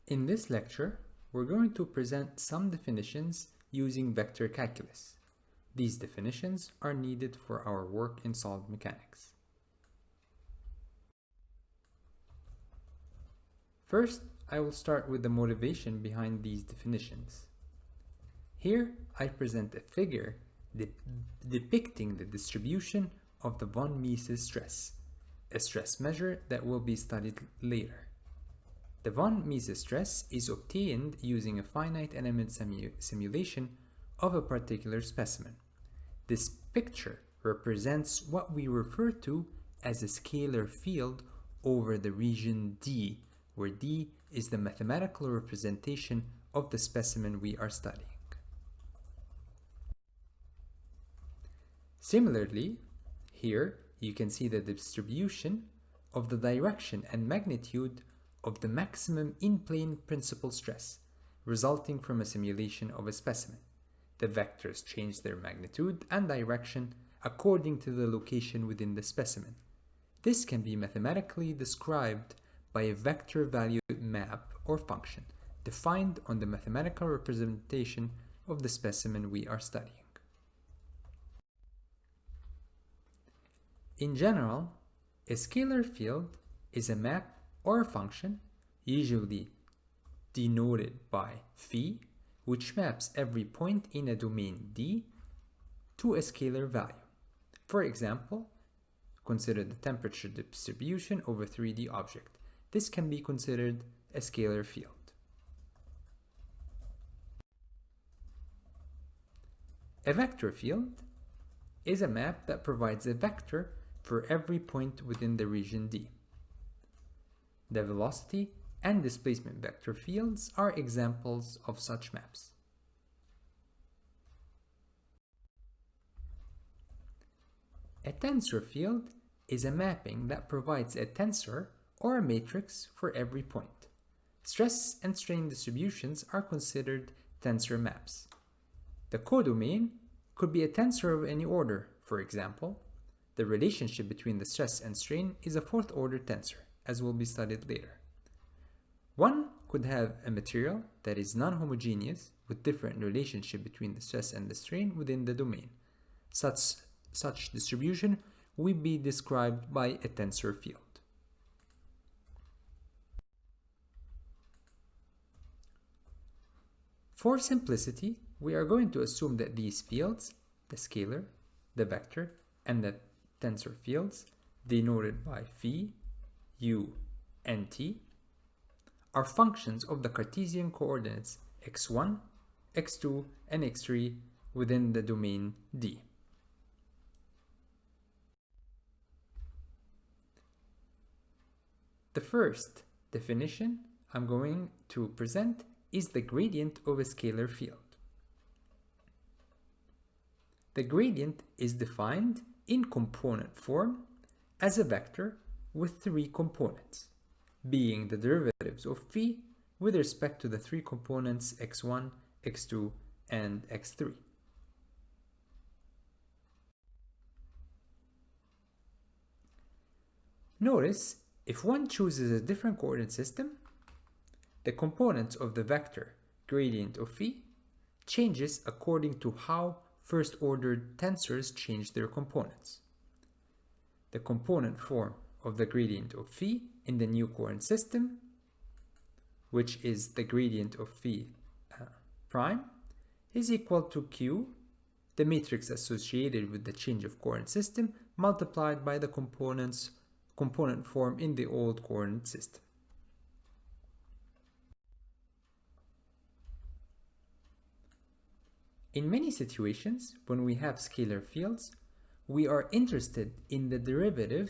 In this lecture, we're going to present some definitions using vector calculus. These definitions are needed for our work in solid mechanics. First, I will start with the motivation behind these definitions. Here, I present a figure depicting the distribution of the von Mises stress, a stress measure that will be studied later. The von Mises stress is obtained using a finite element simulation of a particular specimen. This picture represents what we refer to as a scalar field over the region D, where D is the mathematical representation of the specimen we are studying. Similarly, here you can see the distribution of the direction and magnitude of the maximum in-plane principal stress resulting from a simulation of a specimen. The vectors change their magnitude and direction according to the location within the specimen. This can be mathematically described by a vector valued map or function defined on the mathematical representation of the specimen we are studying. In general, a scalar field is a map or a function, usually denoted by phi, which maps every point in a domain D to a scalar value. For example, consider the temperature distribution over a 3D object. This can be considered a scalar field. A vector field is a map that provides a vector for every point within the region D. The velocity and displacement vector fields are examples of such maps. A tensor field is a mapping that provides a tensor or a matrix for every point. Stress and strain distributions are considered tensor maps. The codomain could be a tensor of any order. For example, the relationship between the stress and strain is a fourth order tensor, as will be studied later. One could have a material that is non-homogeneous with different relationship between the stress and the strain within the domain. Such distribution will be described by a tensor field. For simplicity, we are going to assume that these fields, the scalar, the vector, and the tensor fields, denoted by phi, u, and t, are functions of the Cartesian coordinates x1, x2, and x3 within the domain D. The first definition I'm going to present is the gradient of a scalar field. The gradient is defined in component form as a vector with three components, being the derivatives of phi with respect to the three components x1, x2, and x3. Notice, if one chooses a different coordinate system, the components of the vector gradient of phi changes according to how first-ordered tensors change their components. The component form of the gradient of phi in the new coordinate system, which is the gradient of phi prime, is equal to q, the matrix associated with the change of coordinate system, multiplied by the component form in the old coordinate system. In many situations, when we have scalar fields, we are interested in the derivative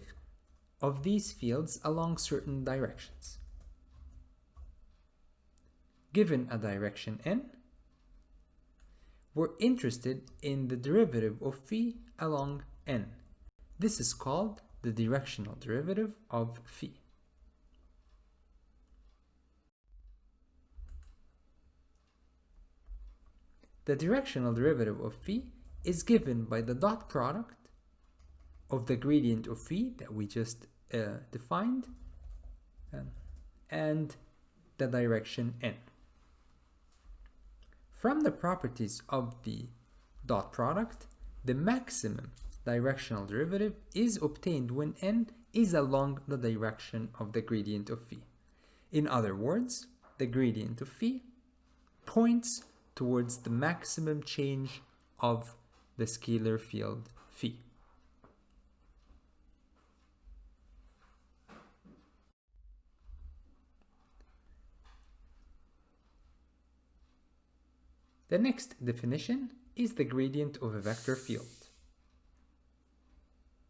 of these fields along certain directions. Given a direction n, we're interested in the derivative of phi along n. This is called the directional derivative of phi. The directional derivative of phi is given by the dot product of the gradient of phi that we just defined and the direction n. From the properties of the dot product, the maximum directional derivative is obtained when n is along the direction of the gradient of phi. In other words, the gradient of phi points towards the maximum change of the scalar field phi. The next definition is the gradient of a vector field.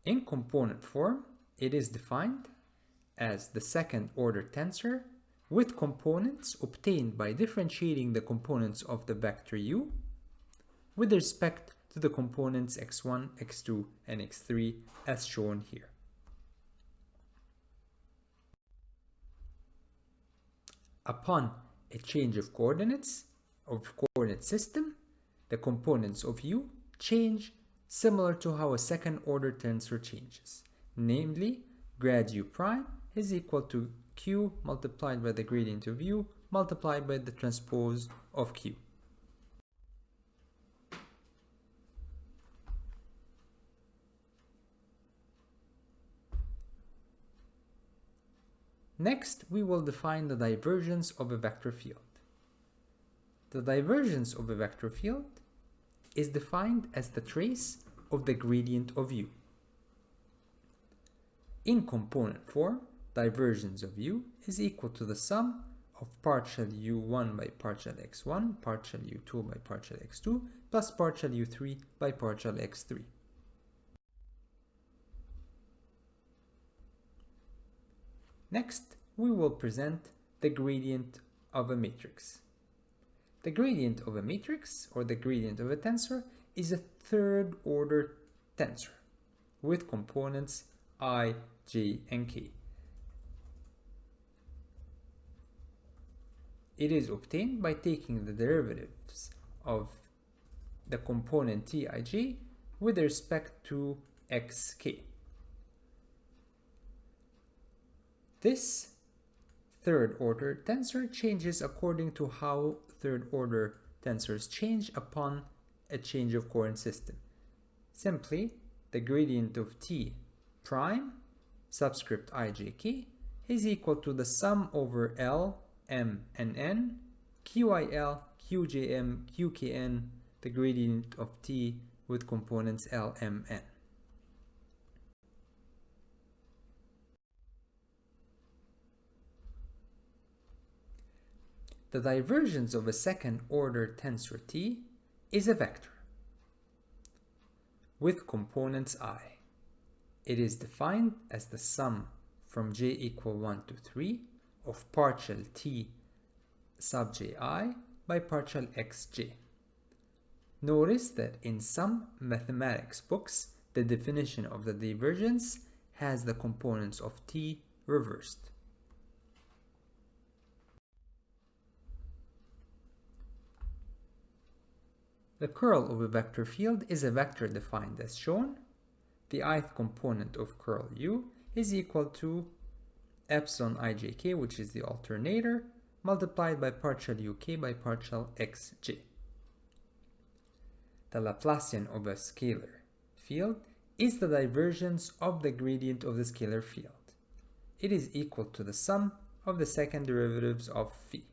In component form, it is defined as the second order tensor with components obtained by differentiating the components of the vector u with respect to the components x1, x2, and x3 as shown here. Upon a change of coordinate system, the components of u change similar to how a second order tensor changes. Namely, grad u prime is equal to q multiplied by the gradient of u multiplied by the transpose of q. Next, we will define the divergence of a vector field. The divergence of a vector field is defined as the trace of the gradient of u. In component form, divergence of u is equal to the sum of partial u1 by partial x1, partial u2 by partial x2, plus partial u3 by partial x3. Next, we will present the gradient of a matrix. The gradient of a matrix, or the gradient of a tensor, is a third order tensor with components I, j, and k. It is obtained by taking the derivatives of the component tij with respect to xk. This third order tensor changes according to how third order tensors change upon a change of coordinate system. Simply, the gradient of t prime subscript ijk is equal to the sum over L, M, and N, QIL, QJM, QKN, the gradient of t with components L, M, N. The divergence of a second order tensor t is a vector with components I. It is defined as the sum from j equal 1 to 3 of partial t sub ji by partial xj. Notice that in some mathematics books, the definition of the divergence has the components of t reversed. The curl of a vector field is a vector defined as shown. The ith component of curl u is equal to epsilon ijk, which is the alternator, multiplied by partial uk by partial xj. The Laplacian of a scalar field is the divergence of the gradient of the scalar field. It is equal to the sum of the second derivatives of phi.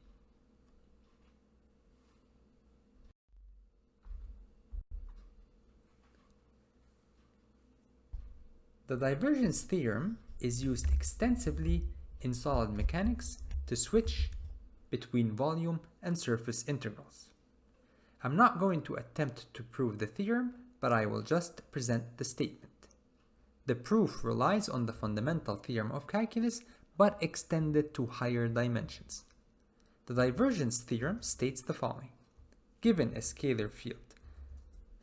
The divergence theorem is used extensively in solid mechanics to switch between volume and surface integrals. I'm not going to attempt to prove the theorem, but I will just present the statement. The proof relies on the fundamental theorem of calculus, but extended to higher dimensions. The divergence theorem states the following. Given a scalar field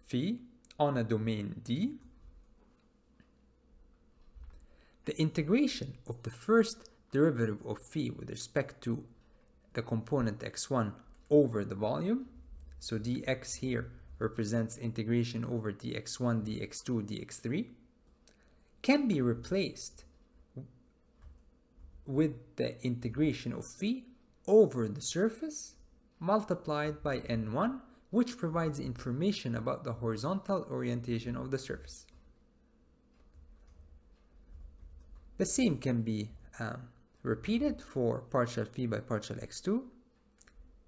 phi on a domain D, the integration of the first derivative of phi with respect to the component x1 over the volume, so dx here represents integration over dx1, dx2, dx3, can be replaced with the integration of phi over the surface multiplied by n1, which provides information about the horizontal orientation of the surface. The same can be repeated for partial phi by partial x2.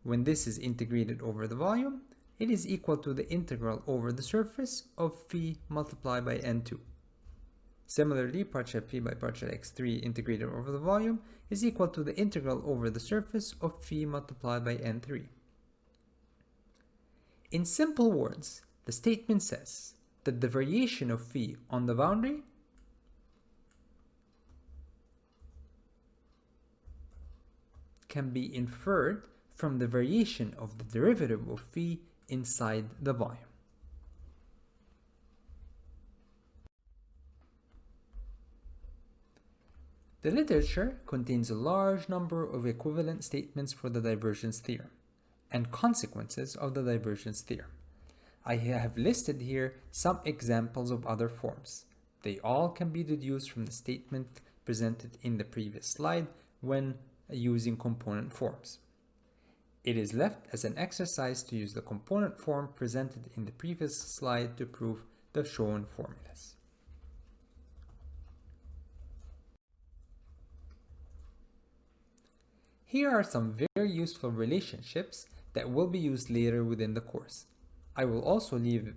When this is integrated over the volume, it is equal to the integral over the surface of phi multiplied by n2. Similarly, partial phi by partial x3 integrated over the volume is equal to the integral over the surface of phi multiplied by n3. In simple words, the statement says that the variation of phi on the boundary can be inferred from the variation of the derivative of phi inside the volume. The literature contains a large number of equivalent statements for the divergence theorem and consequences of the divergence theorem. I have listed here some examples of other forms. They all can be deduced from the statement presented in the previous slide when using component forms. It is left as an exercise to use the component form presented in the previous slide to prove the shown formulas. Here are some very useful relationships that will be used later within the course. I will also leave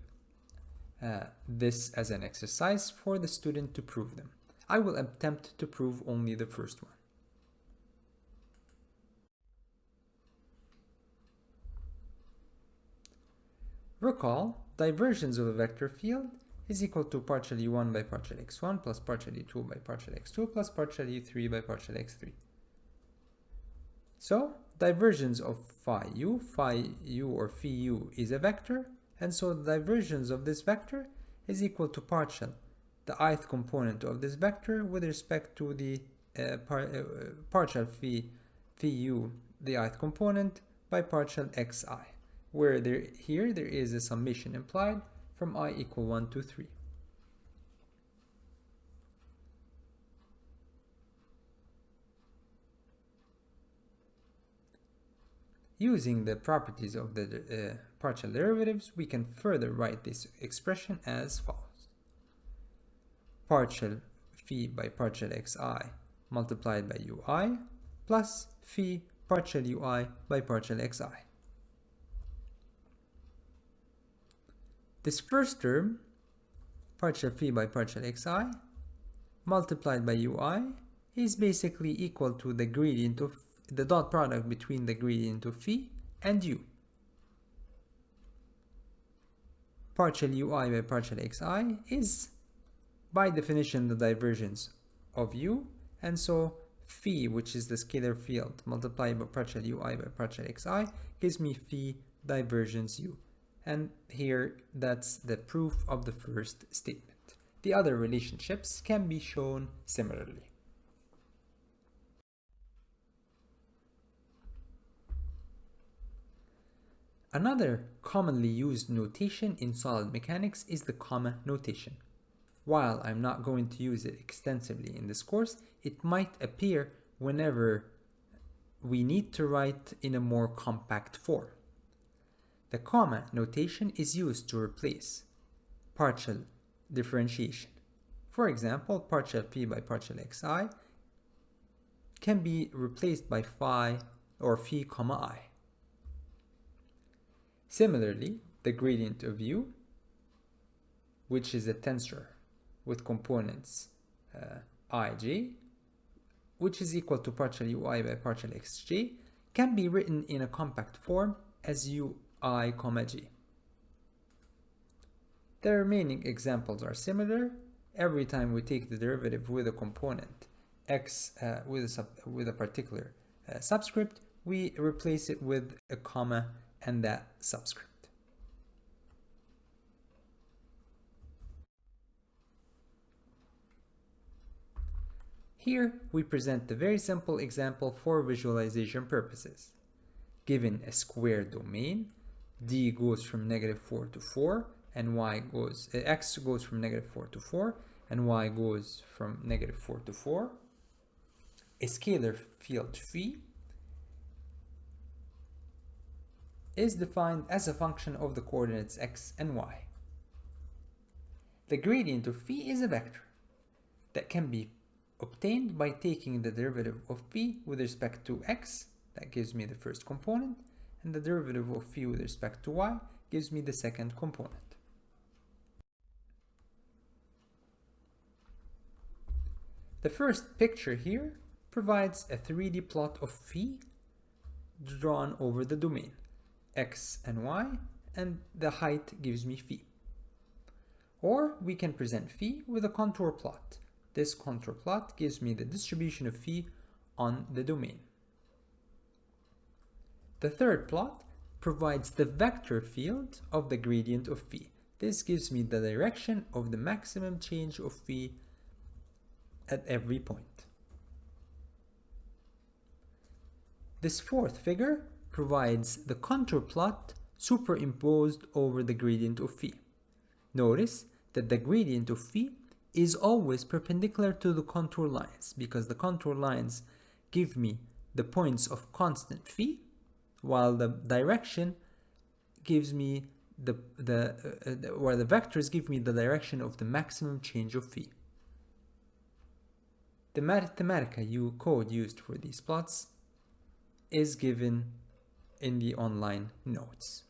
this as an exercise for the student to prove them. I will attempt to prove only the first one. Recall, divergence of a vector field is equal to partial u1 by partial x1 plus partial u2 by partial x2 plus partial u3 by partial x3. So, divergence of phi u or phi u is a vector, and so the divergence of this vector is equal to partial the ith component of this vector with respect to the partial phi u, the ith component, by partial xi, where here there is a summation implied from I equal 1 to 3. Using the properties of the partial derivatives, we can further write this expression as follows. Partial phi by partial xi multiplied by ui plus phi partial ui by partial xi. This first term, partial phi by partial xi multiplied by ui, is basically equal to the gradient of the dot product between the gradient of phi and u. Partial ui by partial xi is by definition the divergence of u, and so phi, which is the scalar field, multiplied by partial ui by partial xi gives me phi divergence u. And here that's the proof of the first statement. The other relationships can be shown similarly. Another commonly used notation in solid mechanics is the comma notation. While I'm not going to use it extensively in this course, it might appear whenever we need to write in a more compact form. The comma notation is used to replace partial differentiation. For example, partial phi by partial xi can be replaced by phi or phi comma I. Similarly, the gradient of u, which is a tensor with components ij, which is equal to partial ui by partial xj, can be written in a compact form as ui comma j. The remaining examples are similar. Every time we take the derivative with a component x with a particular subscript, we replace it with a comma and that subscript. Here we present a very simple example for visualization purposes. Given a square domain, d goes from -4 to 4 and x goes from -4 to 4 and y goes from -4 to 4. A scalar field phi is defined as a function of the coordinates x and y. The gradient of phi is a vector that can be obtained by taking the derivative of phi with respect to x, that gives me the first component, and the derivative of phi with respect to y gives me the second component. The first picture here provides a 3D plot of phi drawn over the domain, x and y, and the height gives me phi. Or we can present phi with a contour plot. This contour plot gives me the distribution of phi on the domain. The third plot provides the vector field of the gradient of phi. This gives me the direction of the maximum change of phi at every point. This fourth figure provides the contour plot superimposed over the gradient of phi. Notice that the gradient of phi is always perpendicular to the contour lines, because the contour lines give me the points of constant phi, while the direction gives me the vectors give me the direction of the maximum change of phi. The Mathematica code used for these plots is given in the online notes.